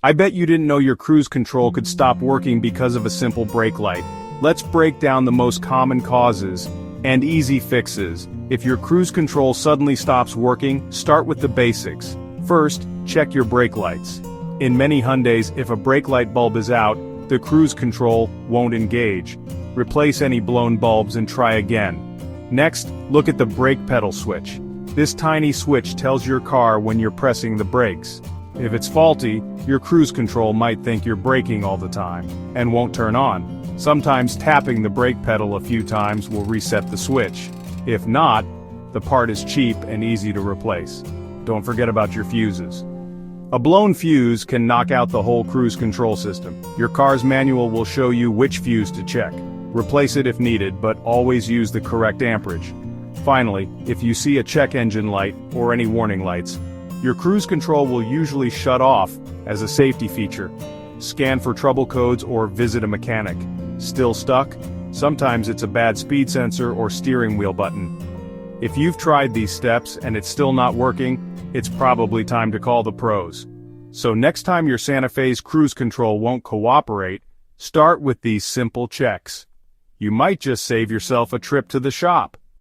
I bet you didn't know your cruise control could stop working because of a simple brake light. Let's break down the most common causes and easy fixes. If your cruise control suddenly stops working, start with the basics. First, check your brake lights. In many Hyundais, if a brake light bulb is out, the cruise control won't engage. Replace any blown bulbs and try again. Next, look at the brake pedal switch. This tiny switch tells your car when you're pressing the brakes. If it's faulty, your cruise control might think you're braking all the time, and won't turn on. Sometimes tapping the brake pedal a few times will reset the switch. If not, the part is cheap and easy to replace. Don't forget about your fuses. A blown fuse can knock out the whole cruise control system. Your car's manual will show you which fuse to check. Replace it if needed, but always use the correct amperage. Finally, if you see a check engine light or any warning lights, your cruise control will usually shut off as a safety feature. Scan for trouble codes or visit a mechanic. Still stuck? Sometimes it's a bad speed sensor or steering wheel button. If you've tried these steps and it's still not working, it's probably time to call the pros. So next time your Santa Fe's cruise control won't cooperate, start with these simple checks. You might just save yourself a trip to the shop.